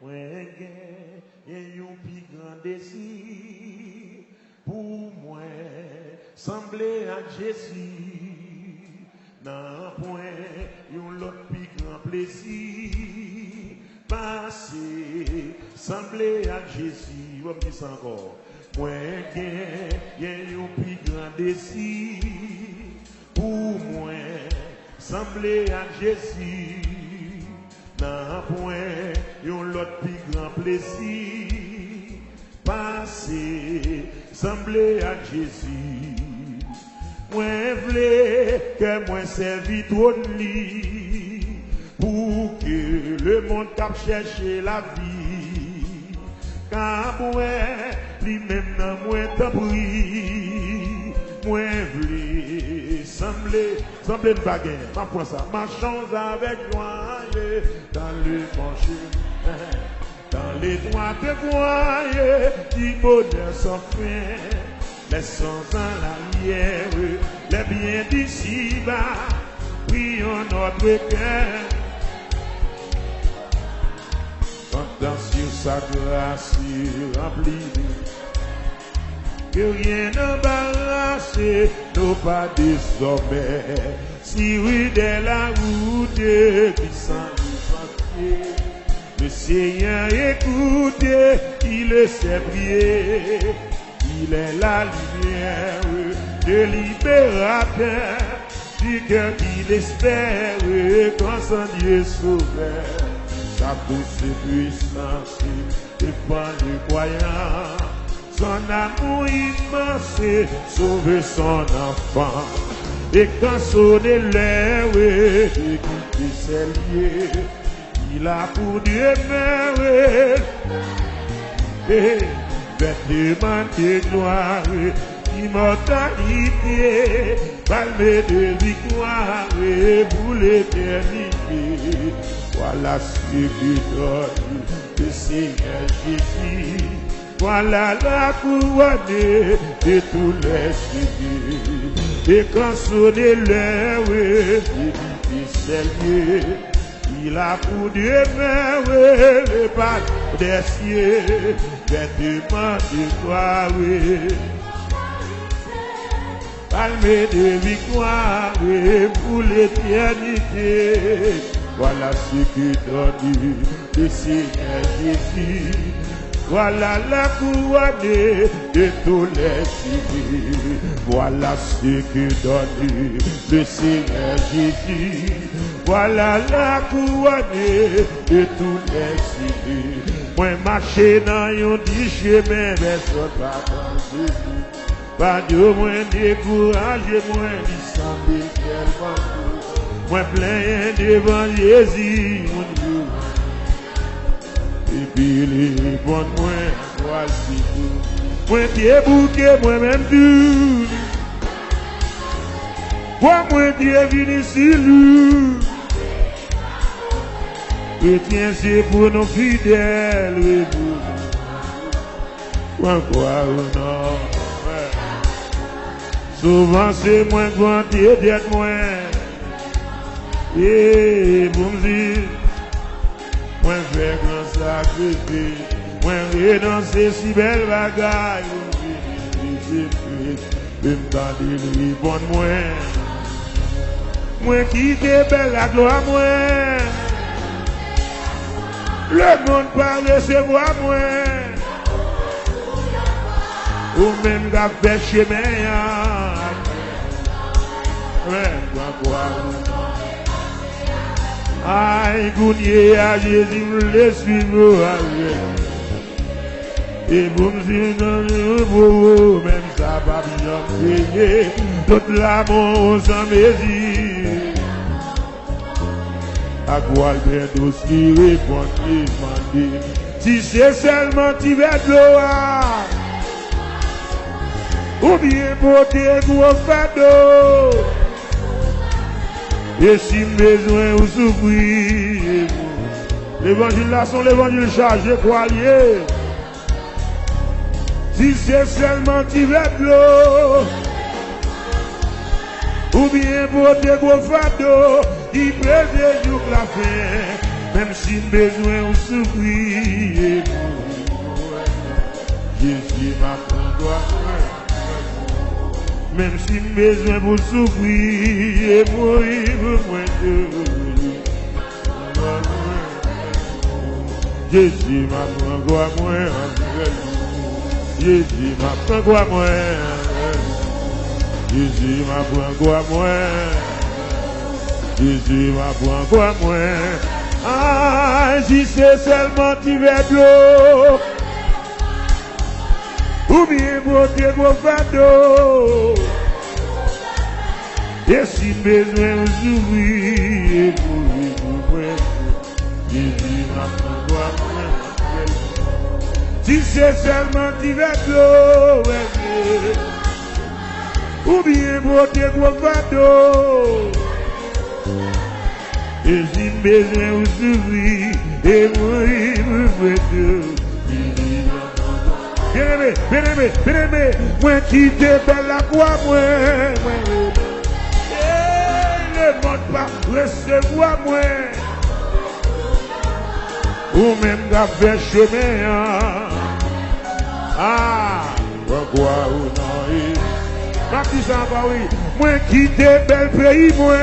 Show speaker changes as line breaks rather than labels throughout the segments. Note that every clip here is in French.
Moi, j'ai un plus grand désir pour moi, sembler à Jésus. Nan point, yon l'autre plus grand plaisir. Passer, sembler à Jésus. On me dit ça encore. Moi, j'ai un plus grand désir pour moi, sembler à Jésus. Nan point, yon l'autre plus grand plaisir. Passer, sembler à Jésus. Moi vle que moi servi trop de lui pour que le monde cap chercher la vie. Car moi, lui-même dans moi t'en prie. Moi vle sembler de baguette. Ma point ça, marchons avec joie dans le bon chemin, dans les droites voies du bonheur sans fin. Laissons en l'arrière les biens d'ici-bas, prions notre cœur. Comptons sur sa grâce remplie, que rien n'embarrasse nos pas désormais. Si oui, dès la route qui s'en le Seigneur écoute, il le sait prier. Il est la lumière de libérateur du cœur qu'il espère quand son Dieu sauveur. Sa pousse puissance défend le croyant. Son amour immense sauve son enfant. Et quand sonne l'heure et quitte ses lieux, il a pour Dieu meurt. Vêtements de gloire, immortalité, palme de victoire pour l'éternité. Voilà ce que donne le Seigneur Jésus. Voilà la couronne de tous les cieux. Et quand sonne l'heure, et c'est lieu. Il a pour Dieu le pas des cieux, vêtements de gloire, palme de victoire pour l'éternité. Voilà ce que donne le Seigneur Jésus. Voilà la couronne de tous les cieux. Voilà ce que donne le Seigneur Jésus. Voilà la couronne de tous les cieux. Moi marcher dans un dit chemin vers son papa Jésus. Pas de moins découragé, moins dissemblé tellement. Moi plein devant Jésus, mon Dieu. Et puis les bonnes moins, voici tout. Moi pied bouquet, moi-même tout. Moi Dieu venu sur lui. Chrétien c'est pour nos fidèles. Oui, pour croire ou non. Souvent c'est moins grand et d'être moins. Et bon Dieu. Moi faire grand sacrifice, moi renoncer si belle bagaille, je me tendre lui bonne moi quitter belle la gloire moi, le monde pas recevoir moi, ou même gars fait chemin, aïe, gounier à Jésus, le suivre avec. Et vous me dites, non, même ça va bien payer. Toute l'amour sans mesure. À quoi le dossier répond, demander. Si c'est seulement tu vas de l'eau, ou bien pour tes gros fardeaux. Et si besoin ou souffrir, l'évangile là sont l'évangile chargé quoi lier. Si c'est seulement tu veux de l'eau, ou bien pour tes gros fardeaux, il peut des jours la fin. Même si besoin ou souffrir, Jésus m'apprend droit. Même si besoin pour souffrir et mourir pour moi de Jésus m'apprend droit moi. Jésus m'apprend droit moi. Jésus m'apprend droit moi. Jésus m'apprend droit moi. Ah, si c'est seulement tu veux de l'eau, ou bien beauté pour fardeau, et si besoin d'ouvrir, Jésus m'apprend droit moi. Si c'est seulement tu veux de l'eau, ou bien beauté pour fardeau, et si besoin d'ouvrir, et mourir pour Dieu. Bien-aimé, moi qui te belle la croix, moi. Le monde pas recevoir moi. Ou même qu'à faire chemin. Ah, pourquoi ou non? Ma petite samba, oui. Moi qui te belle pays, moi.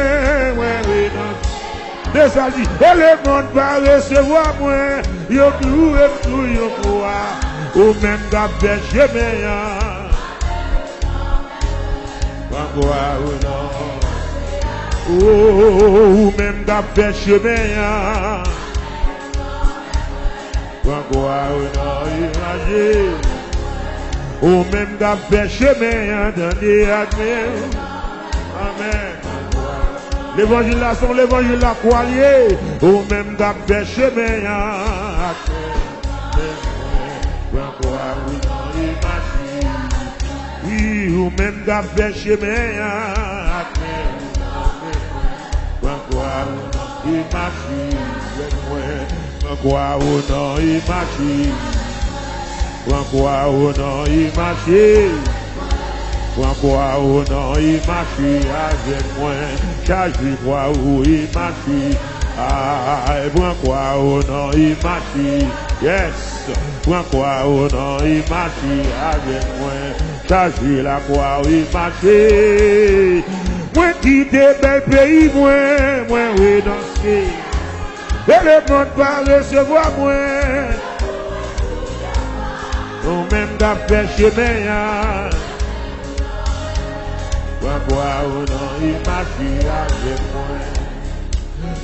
De ça dit, et le monde va recevoir moi. Yo tout et tout, yo quoi. Ou même qu'à faire chemin. Pourquoi ou non? Ou même qu'à faire chemin. Pourquoi ou non? Imagine. Ou même qu'à faire chemin. Attendez, admire. Amen. L'évangile là, son l'évangile là, quoi lié, ou même qu'à faire chemin, oui, ou même qu'à faire chemin, quoi ou non, imagine, quoi ou non, imagine. Quoi ou non, il marche avec moi, car je crois où il marche. Ah, quoi ou non, il marche, yes. Quoi ou non, il marche avec moi, car je la crois où il marche. Moi qui t'ai bel pays, moi, oui, danser. Et le monde va recevoir moi. Ou même d'affaire chemin. Quoi ou non, il marche avec moi.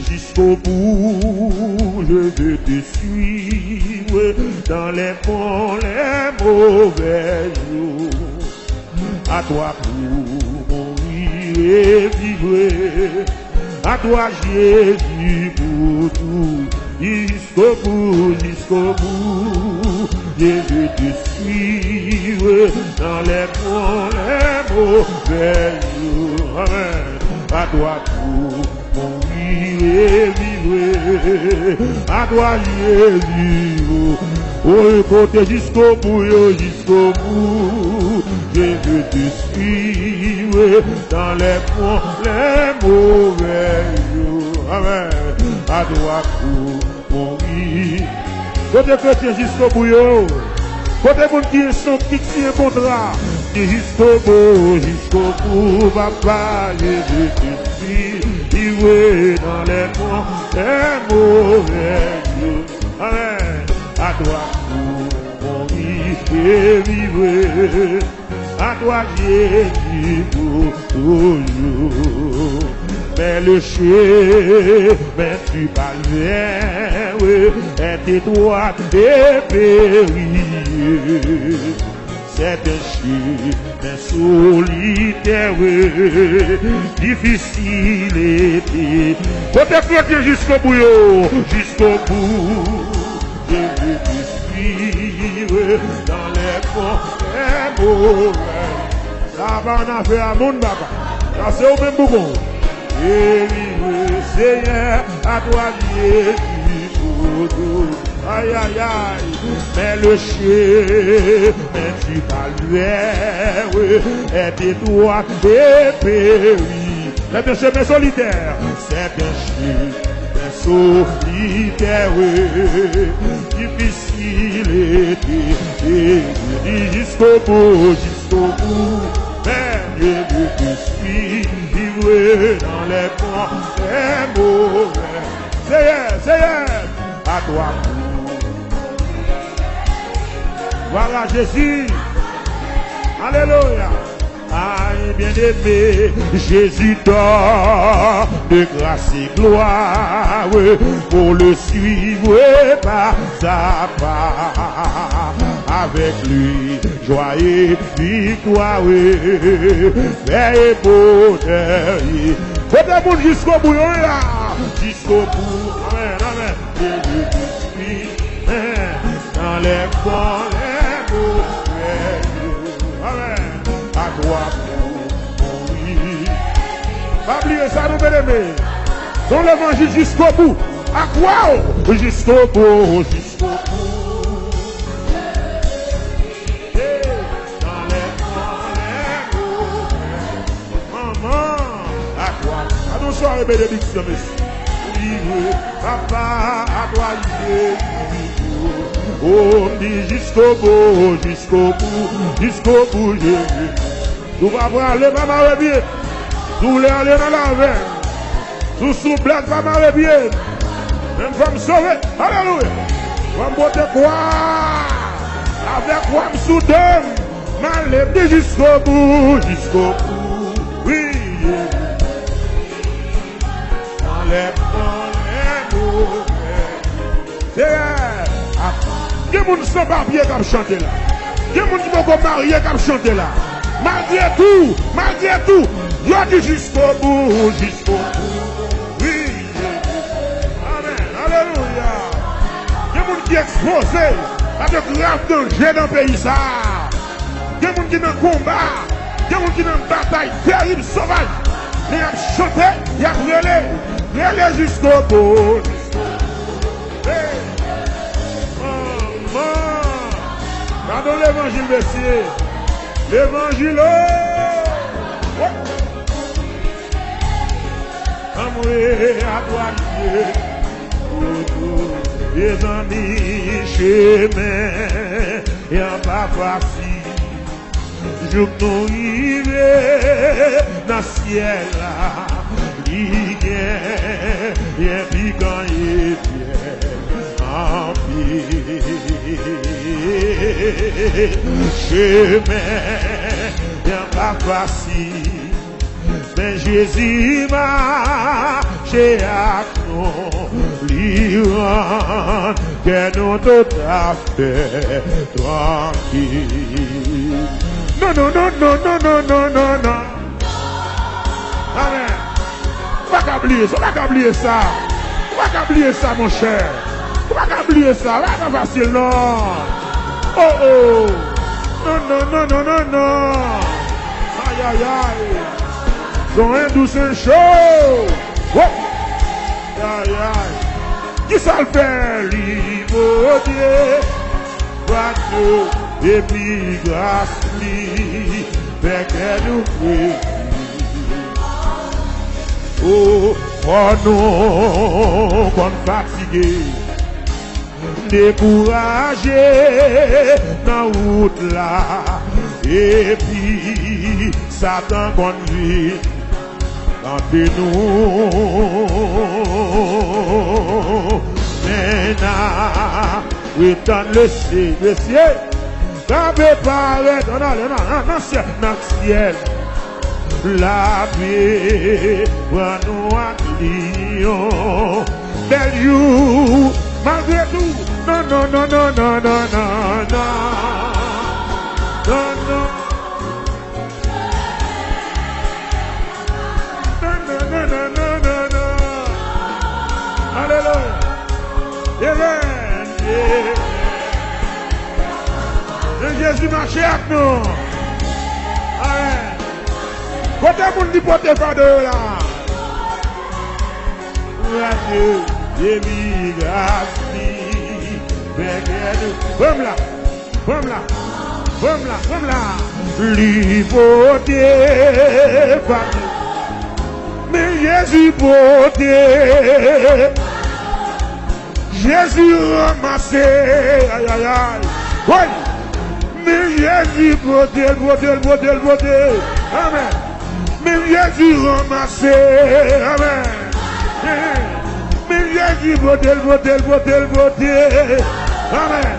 Jusqu'au bout, je veux te suivre dans les bons, les mauvais jours. À toi pour mourir et vivre. À toi Jésus pour tout. Jusqu'au bout, je veux te suivre dans les bons, les mauvais jours. Amen. À toi tout mourir et vivre. À toi Jésus. Oh, côté jusqu'au bout, je veux te suivre dans les bons, les mauvais jours. Amen. À toi tout mourir. Côté chrétien jusqu'au bout, côté monde qui sont qui tient un contrat, jusqu'au bout, papa, je veux te suivre dans les bons, les mauvais jours. Amen. À toi pour mourir et vivre, à toi Jésus pour toujours. Mais le chemin tu parviens, est étroit et périlleux. C'est un chemin solitaire, difficile et côté chrétien jusqu'au bout, je veux te suivre dans les bons et mauvais. Ça va en affaire à mon papa, ça c'est au même bougon. Et vivre, Seigneur, à toi Jésus pour tout. Aïe, aïe, aïe, mais le chemin tu parviens, est étroit et péri. C'est un chemin solitaire, c'est un chemin solitaire, difficile était, jusqu'au bout, mais Dieu te suivre dans les bons et mauvais. Seigneur, à toi. Voilà Jésus. Alléluia. Aïe, bien-aimé, Jésus dort de grâce et gloire pour le suivre pas à pas. Avec lui, joie et victoire, paix et bonheur. Faut des monde jusqu'au bout, là. Jusqu'au bout. Amen, amen. Jésus te suit dans les bons, les mauvais. Amen. À toi pour mourir. Pas oublier ça, nous bien-aimés. Dans l'évangile jusqu'au bout. À quoi? Jusqu'au bout, jusqu'au bout. Dans les maman, à toi. Attention à la bénédiction, monsieur. Papa, à toi, oh, dit jusqu'au bout, jusqu'au bout, jusqu'au bout, Jésus. Tout va pour aller, va marrer bien. Tout voulez aller dans la veine. Tout sous blague, va marrer bien. Même femme sauvée, alléluia. Va me botter quoi? Avec quoi me soudain? M'enlève jusqu'au bout, jusqu'au bout. Oui, Jésus. Enlève il y a des gens sans papier qui chantent là. Il y a des gens qui vont marier qui chantent là. Malgré tout, il y a dit jusqu'au bout, jusqu'au bout. Oui, amen, alléluia. Il y a des gens qui sont exposés à de graves dangers dans le pays. Il y a des gens qui sont dans le combat. Il y a des gens qui sont dans une bataille terrible, sauvage. Mais ils ont chanté, ils ont relé jusqu'au bout. Pardon l'évangile, messieurs. L'évangile. Amour à toi, les amis, chemin, et en pas facile. Je nous arrive dans le ciel là. Il y a piquant et bien. Chemin, y'a pas facile, mais Jésus m'a chez nous, l'Iran, que nous tout à fait tranquille. Non. Amen. Pas qu'à oublier ça. Pas qu'à oublier ça, mon cher. Pas qu'à oublier ça. Là, pas facile, non. Oh. Non. Aïe. Son un douce chaud. Oh. Aïe. Qui ça le fait? L'imodier. Voiture. Et puis grâce lui. Fait qu'elle nous prie. Oh non, qu'on fatigué, découragé dans la route là, et puis Satan conduit entre nous. Maintenant, retonne le ciel, t'as préparé dans le ciel. La paix, nous à Lyon, belle you, malgré tout, non. Alléluia. Amen. Jésus marche avec nous. Amen. Côté moun di pote fade là. Radio, émigration, Vamos là. Liberté, mais Jésus beauté, Jésus ramassé, aïe aïe aïe. Oui. Mais Jésus beauté. Amen. Mais Jésus ramassé, amen. Mais Jésus beauté. Amen.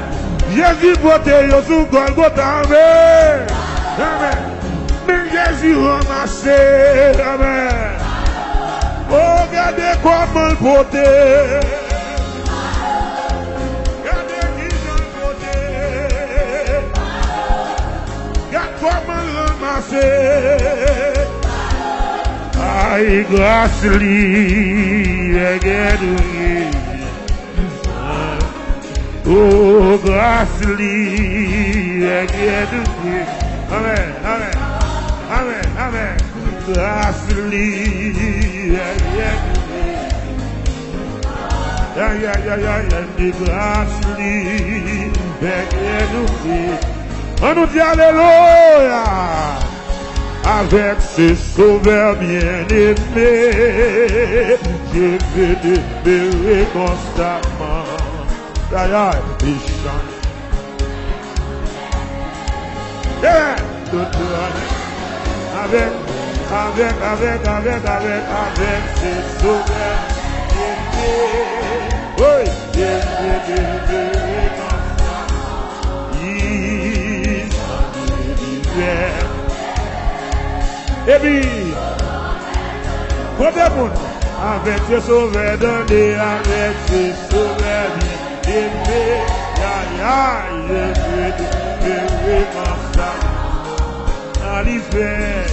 Jésus beauté, yo sous Golgotha, amen. Amen. Mais Jésus ramassé, amen. Oh, regardez comment le beauté. Ay, grâce li, oh, grâce li, amen, grâce li, grâce li, on nous dit alléluia. Avec ce sauveur bien-aimé, je vais demeurer constamment. D'ailleurs, il chante. Avec ce sauveur bien-aimé, oui, je vais demeurer constamment. Il chante l'hiver. Et puis, avec ce sauveur donné, avec ce sauveur bien-aimé, je vais comme ça, dans l'hiver,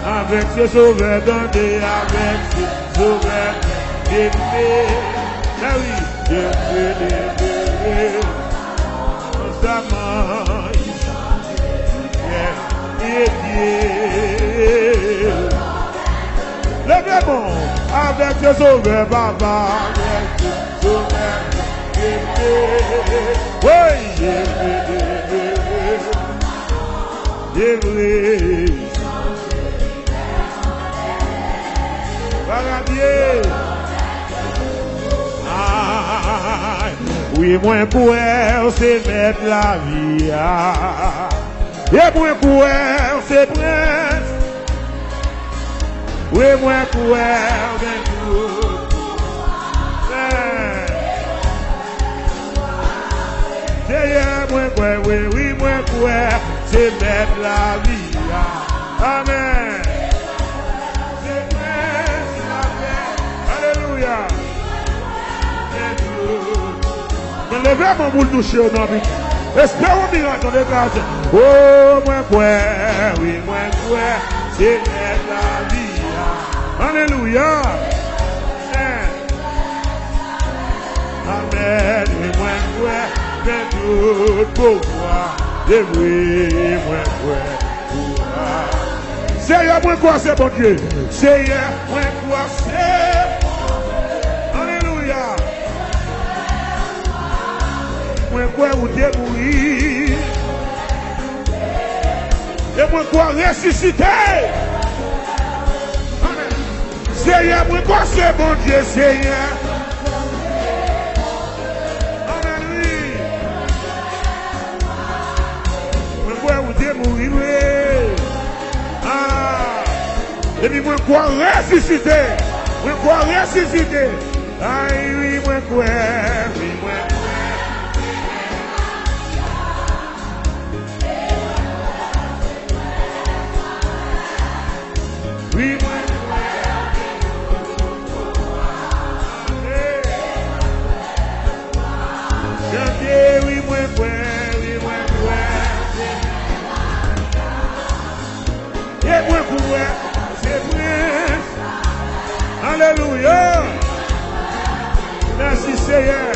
avec ce sauveur donné, avec ce sauveur bien-aimé, oui, je vais demeurer. Levez bon avec ce sauveur, papa, avec ce sauveur, oui, oui, moi pour elle, c'est mettre la vie. Et moi pour elle, c'est prince. Oui, moi pour elle, c'est tout. Moi pour elle, oui, moi pour elle, c'est mettre la vie. Amen. C'est prince, la paix. Alléluia. Levez mon boule touché au nom. Espérons miracle dans les quartiers. Oh, moi quoi, oui, moi quoi, c'est la vie. Alléluia. Amen. Oui, moi quoi, c'est tout pour moi. Et oui, moi quoi, c'est moi quoi, c'est bon Dieu. C'est moi quoi, c'est. Alléluia. Moi quoi vous débrouillez et moi quoi ressusciter. Seigneur, moi quoi c'est bon Dieu, Seigneur. Amen, oui. Moi quoi vous débrouillez. Et puis moi quoi ressusciter. Moi quoi ressusciter. Aïe, oui, moi quoi, oui, moi. Oui, moi, oui, moi, et moi, c'est prince. Alléluia. Merci, Seigneur.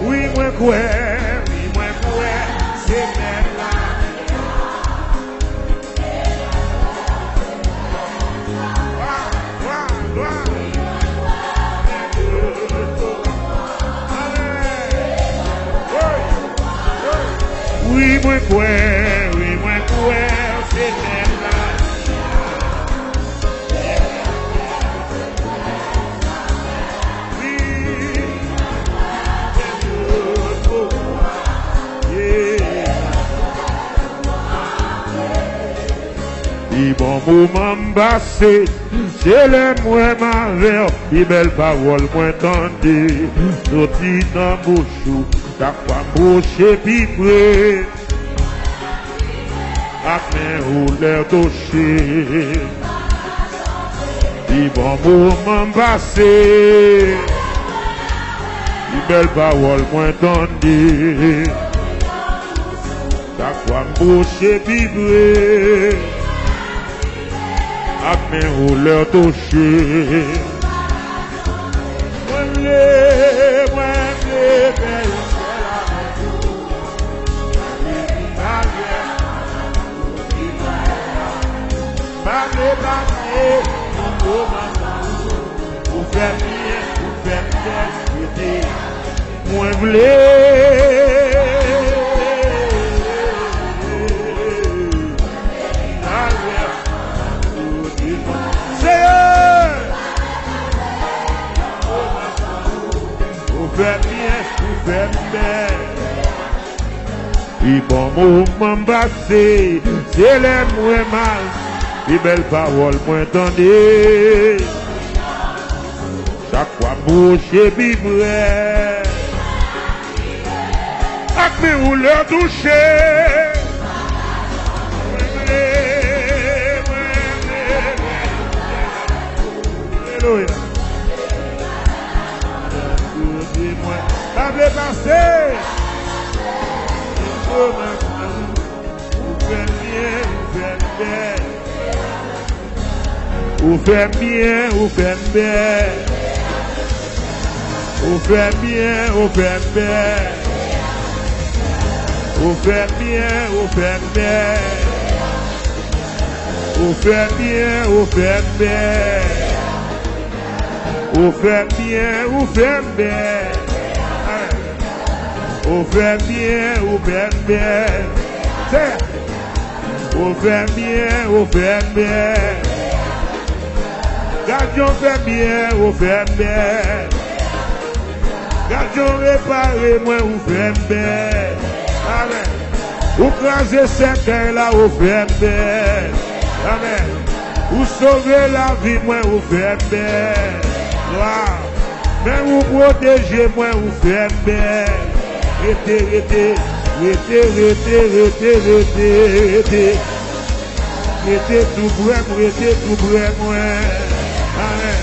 Oui, moi, c'est même. Oui, moi, Di bon moment passé, c'est les moins malheur, di belle parole moins tendue, sorti dans bouchou, ta quoi boucher pibré, à main ou l'air touché. Di bon moment passé, di belle parole moins tendue, ta quoi boucher pibré. À mes rouleurs touchés. Moi, belle moi, bon moment passé, c'est les moins mal, les belles paroles moins tendues. Chaque fois bouche vibrée, avec mes rouleurs touchés. Alléluia. Avez passé. Vous faites bien, vous faites bien. Vous faites bien, vous faites bien. Vous faites bien, vous faites bien. Vous faites bien, vous faites bien. Vous faites bien, vous faites bien. Vous faites bien, vous faites bien. Vous faites bien, vous faites bien. Gardons fait bien, vous faites bien. Gardons réparé, moi, vous faites bien. Amen. Vous crasez ces cœurs là, vous faites bien. Amen. Vous sauvez la vie, moi, vous faites bien. Gloire. Mais vous protégez, moi, vous faites bien. Rete, rete, rete, rete, rete, rete, rete. Rete tout près, rete tout près, moi. Amen.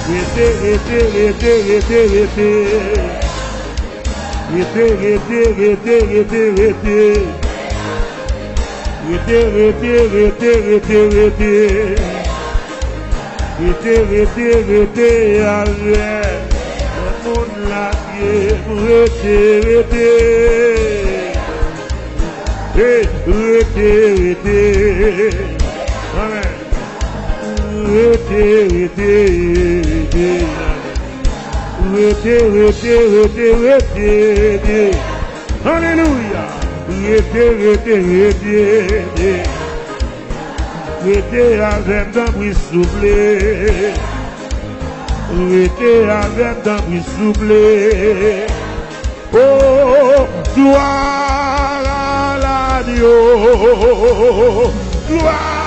Rete, rete, rete, rete, rete. Rete, rete, rete, rete, rete. Rete, rete, rete, rete, rete. Rete, rete, rete, allez. Mon la rete, rete. Rete, rete. Amen. Rete, rete, rete. Rete, rete, rete, rete. Alléluia. Rete, rete, rete. Rete avec d'un bruit soufflé. Rete avec d'un bruit soufflé. Oh, gloire à l'agneau. Gloire.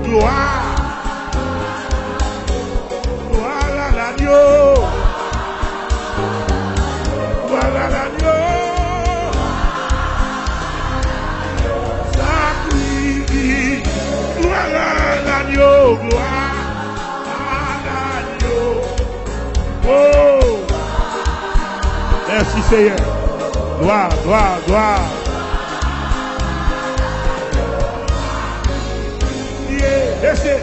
Gloire, gloire à l'agneau, gloire à l'agneau, sacrifice, gloire à l'agneau, gloire à l'agneau. Oh, merci Seigneur, gloire, gloire, gloire. Laissez,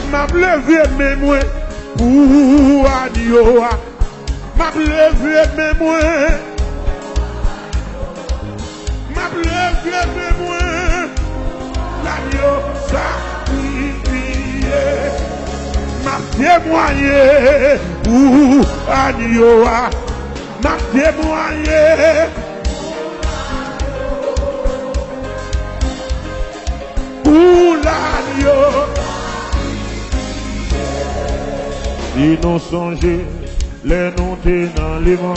m'a levé mes moins pour agneau. M'a levé mes moins. M'a levé mes moins. L'agneau sacrifié. m'a témoigné pour Anioa, m'a témoigné pour l'agneau. Si nous songeons, les nous t'es dans les vents,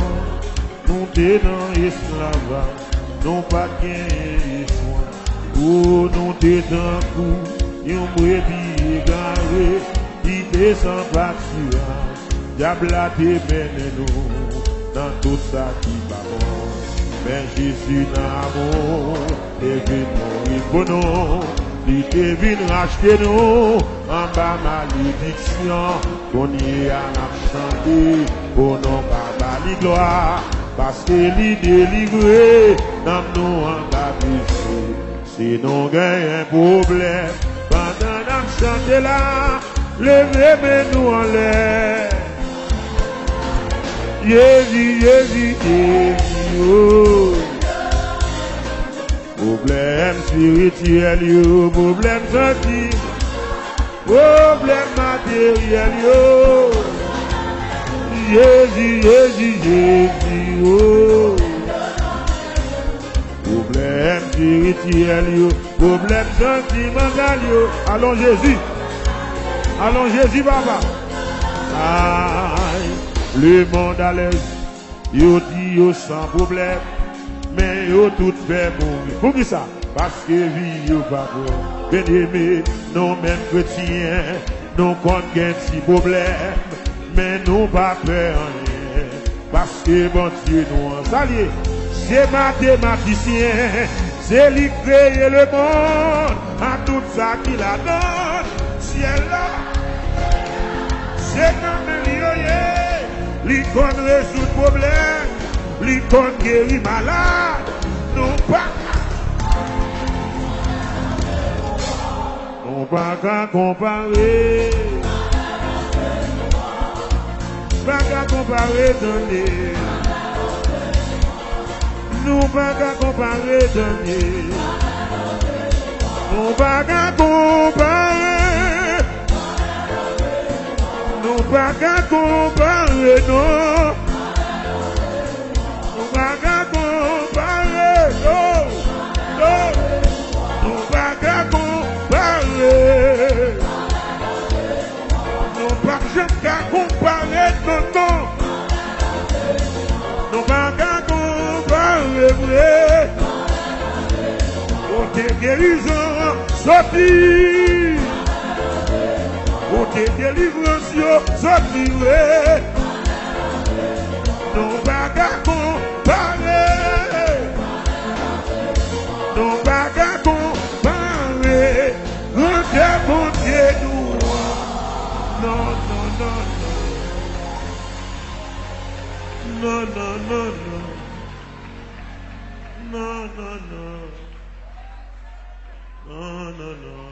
nous t'es dans l'esclavage, nous pas gagné soin. Ou nous t'es dans coup, yon brebis égaré, qui descend pâturage, diable a démené nous, dans tout ça qui va bon. Mais Jésus dans l'amour, et vient mourir pour nous. Il te vient racheter nous en bas malédiction. Qu'on y a chanté pour nos papas la gloire. Parce qu'il est délivré dans nous en bas péché. Si nous gagnons un problème, pendant qu'on chante là, levez-nous en l'air. Jésus, Jésus, Jésus, oh. Problème spirituel, yo, problème santé, problème matériel, yo. Jésus, Jésus, Jésus, oh. Problème spirituel, yo, problème sentimental, yo. Allons Jésus, papa. Aïe, le monde à l'aise, yo dit yo sans problème. Mais yo tout fait mourir. Pour qui ça? Parce que vie yo pas bon. Bien aimé, nous mêmes chrétiens, nous connaissons un petit problème. Mais nous pas peur rien. Parce que bon Dieu nous en salue. C'est mathématicien. C'est lui qui crée le monde. À tout ça qu'il a donné. Ciel là. C'est quand même lui qu'on résout le problème. Lui qu'on guérit malade, non pas qu'à comparer, pas qu'à comparer donner, nous pas qu'à comparer donner, nous pas qu'à comparer, nous pas qu'à comparer, non. Nous pas qu'à comparer, non, non. Nous pas qu'à comparer. Nous pas qu'à comparer, non, non. Nous pas qu'à comparer, vrai. Pour tes guérisons, sorti. Pour tes délivrances, sorti, vrai. Nous pas qu'à comparer. Nous pas qu'à comparer. Un Dieu, mon Dieu, nous. Non, non, non, non. Non, non, non, non. Non, non, non. Non, non, non.